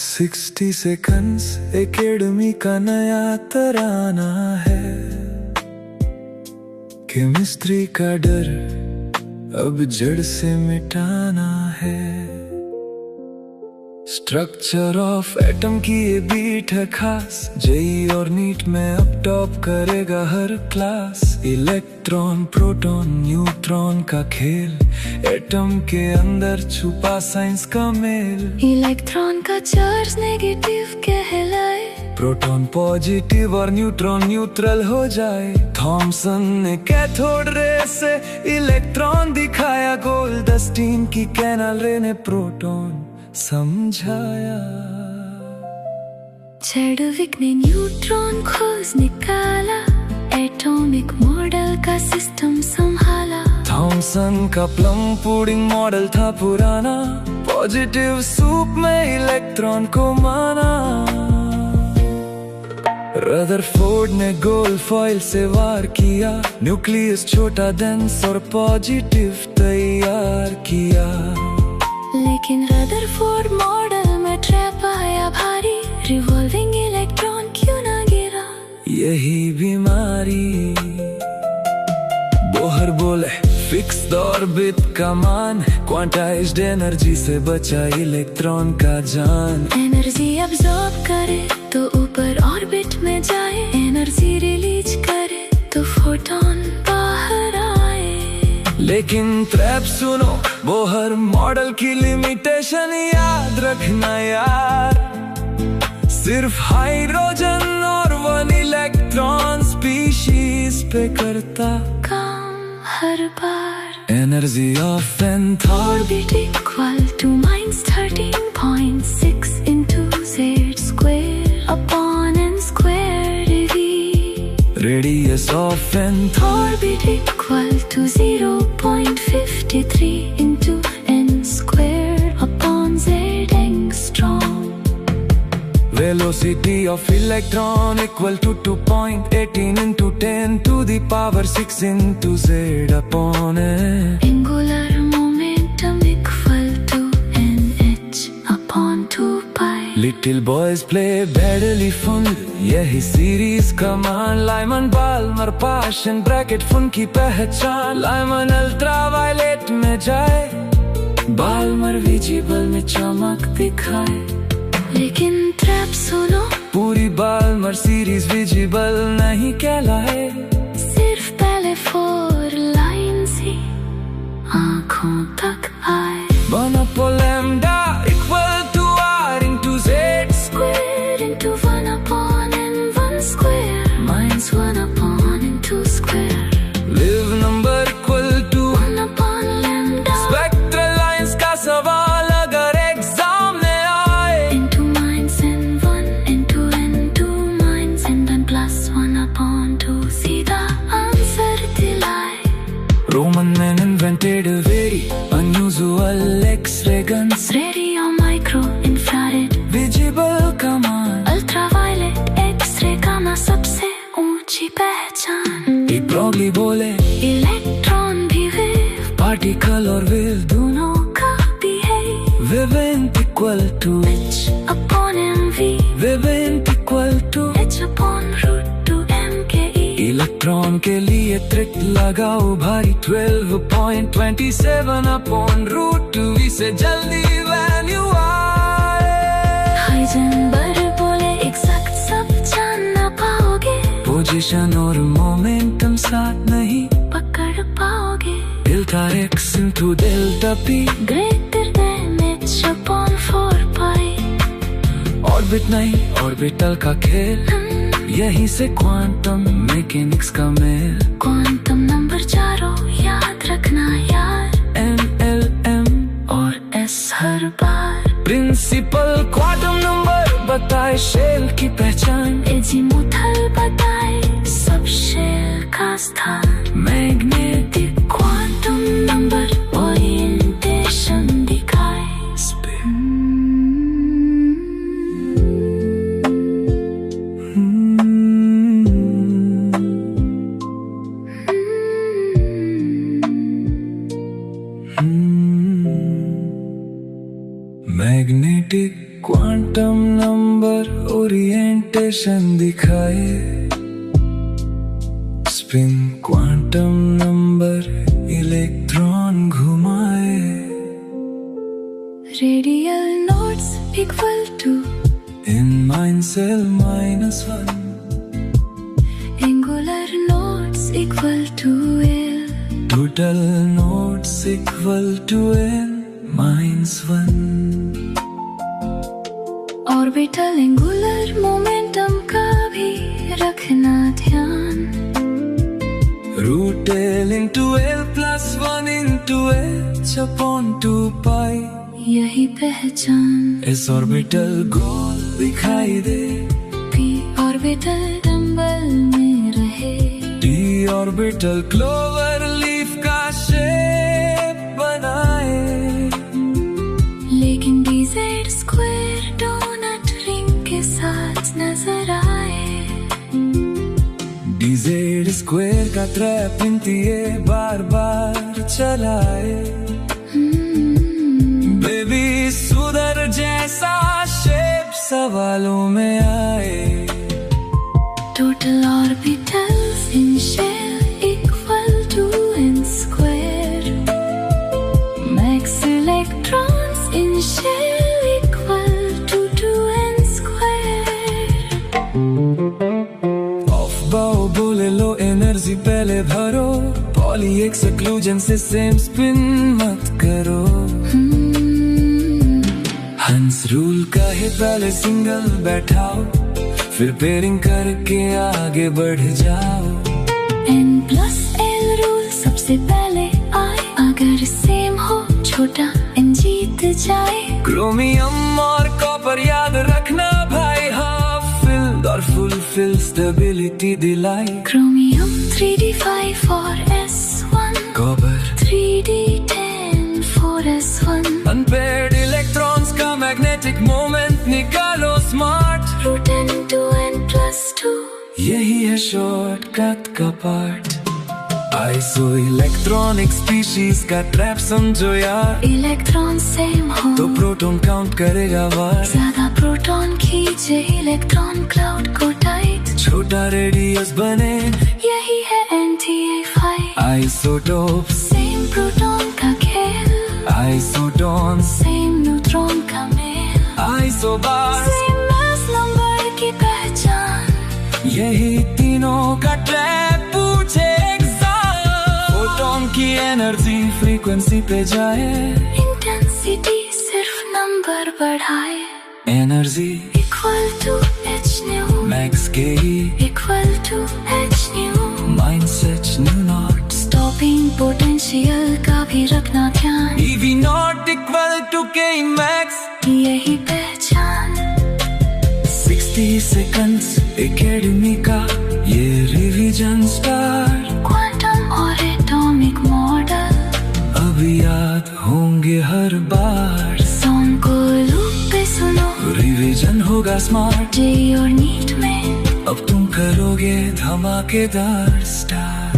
60 seconds academy का नया तराना है। केमिस्ट्री का डर अब जड़ से मिटाना है। स्ट्रक्चर ऑफ एटम की ये बीट है खास। जेई और नीट में अब टॉप करेगा हर क्लास। इलेक्ट्रॉन प्रोटॉन न्यूट्रॉन का खेल, एटम के अंदर छुपा साइंस का मेल। इलेक्ट्रॉन का चार्ज नेगेटिव कहलाए, प्रोटॉन पॉजिटिव और न्यूट्रॉन न्यूट्रल हो जाए। थॉमसन ने कैथोड रे से इलेक्ट्रॉन दिखाया, गोल्डस्टीन की कैनल रे ने प्रोटॉन समझाया। चैडविक ने न्यूट्रॉन खोज निकाला, एटॉमिक मॉडल का सिस्टम संभाला। थॉमसन का प्लम पुडिंग मॉडल था पुराना, पॉजिटिव सूप में इलेक्ट्रॉन को माना। रदरफोर्ड ने गोल्ड फॉइल से वार किया, न्यूक्लियस छोटा डेंस और पॉजिटिव तैयार किया। लेकिन रदरफोर्ड मॉडल में ट्रैप आया भारी, रिवॉल्विंग इलेक्ट्रॉन क्यों ना गिरा। यही बीमारी। बोहर बोले फिक्स द ऑर्बिट का मान, क्वांटाइज्ड एनर्जी से बचा इलेक्ट्रॉन का जान। एनर्जी अब्सॉर्ब करे तो ऊपर ऑर्बिट में जाए, एनर्जी रिलीज करे तो फोटोन बाहर आए। लेकिन ट्रैप सुनो, बोहर मॉडल की लिमिटेशन याद रखना यार। सिर्फ हाइड्रोजन और वन इलेक्ट्रॉन स्पीशीज पे करता काम हर बार। Energy of an orbit equal to -13.6 into z square upon n square dv। Radius of an orbit equal to 0.53 into n square upon z angstrom। Velocity of electron equal to 2.18 into 10 to the power 6 into z upon a। Angular momentum equal to nh upon 2 pi। Little boys play badly fun, यही series का मान। Lyman Balmer Paschen bracket फुन की पहचान। Lyman ultraviolet में जाए, Balmer visible में चमक दिखाए। लेकिन ट्रैप सुनो, पूरी बाल्मर सीरीज विजिबल नहीं कहलाए। सिर्फ पहले 4 लाइन्स ही आंखों तक आए। बना lambda equal to r into z square into 1 upon n1 square minus 1 upon n2 square। लिव number equal to 1 upon lambda spectral lines का सवाल अगर एग्जाम में आए। into minus n1 into n2 minus n1 plus 1 upon 2 सीधा answer दिलाए। Roman man invented a very unusual X-ray guns। Radio micro infrared visible कमान, ultraviolet X-ray gamma सबसे ऊंची पहचान। ब्रॉगली बोले इलेक्ट्रॉन भी वेव, पार्टिकल और वेव दोनों का behave. Wavelength equal to h upon mv, wavelength equal to h upon √2m/e। Electron के लिए त्रिक लगाओ भारी, 12.27 अपॉन √2v से जल्दी वैल्यू आए। हाइजेनबर्ग बोले एग्जैक्ट सब जान ना पाओगे, पोजीशन और मोमेंटम साथ नहीं पकड़ पाओगे। Delta x into delta p greater than h upon 4 pi। Orbit नहीं ऑर्बिटल का खेल, यहीं से क्वांटम मैकेनिक्स का मेल। क्वांटम नंबर चारों याद रखना यार, n l m और s हर बार। प्रिंसिपल क्वांटम नंबर बताए शेल की पहचान। एजीमुथल बताए सब शेल का स्थान। मैग्नेटिक क्वांटम नंबर ओरिएंटेशन दिखाए। मैग्नेटिक क्वांटम नंबर ओरिएंटेशन दिखाए, स्पिन क्वांटम नंबर इलेक्ट्रॉन घुमाए। Radial notes equal to n minus l -1, angular nodes equal to l, total nodes equal to n -1। Orbital angular momentum का भी रखना ध्यान, root l into l plus 1 into h upon 2 pi। यही पहचान। s orbital गोल दिखाई दे, p orbital dumbbell में रहे, d orbital clover leaf का शेप बनाए। लेकिन dz² डोनट रिंग के साथ नजर आए। dz² का त्रिपिंतीय बार बार चलाए। बेबी सुधर जैसा शेप सवालों में आए। Total orbitals in shell equal to n², max electrons in shell equal to 2n²। Aufbau बोले लो एनर्जी पहले भरो, पॉली एक्सक्लूजन से सेम स्पिन मत करो। हंस रूल का है पहले सिंगल बैठाओ, फिर पेयरिंग करके आगे बढ़ जाओ। n+l रूल सबसे पहले आए, अगर सेम हो छोटा n जीत जाए। क्रोमियम और कॉपर याद रखना भाई, हाफ फिल और फुल फिल स्टेबिलिटी दिलाई। Chromium 3d5 for s1, copper 3d10 for s1। Unpaired electrons का मैग्नेटिक मोमेंट निकालो स्मार्ट, रूट n2n+2। यही है शॉर्टकट का पार्ट। आइसो इलेक्ट्रॉनिक स्पीशीज का ट्रैप समझो यार, इलेक्ट्रॉन सेम हो तो प्रोटॉन काउंट करेगा बार। ज्यादा प्रोटॉन खींचे इलेक्ट्रॉन क्लाउड को टाइट, छोटा रेडियस बने, यही है NTA5। आइसोटोप्स सेम प्रोटॉन का खेल, आइसोटॉन्स सेम न्यूट्रॉन का मेल, आइसोबार्स सेम मास नंबर की पहचान। यही तीनों का ट्रैप पूछे एग्जाम। फोटोन की एनर्जी फ्रीक्वेंसी पे जाए, इंटेंसिटी सिर्फ नंबर बढ़ाए। Energy equal to h nu, max K equal to h nu, minus h nu naught. Stopping potential का भी रखना ध्यान, EV naught equal to K max. यही पहचान। 60 सेकंड्स एकेडमी का ये रिवीजन स्टार्ट, क्वांटम और एटॉमिक मॉडल अब याद होंगे हर बार। सॉन्ग को लूप पे सुनो, रिवीजन होगा स्मार्ट, जे और नीट में अब तुम करोगे धमाकेदार स्टार्ट।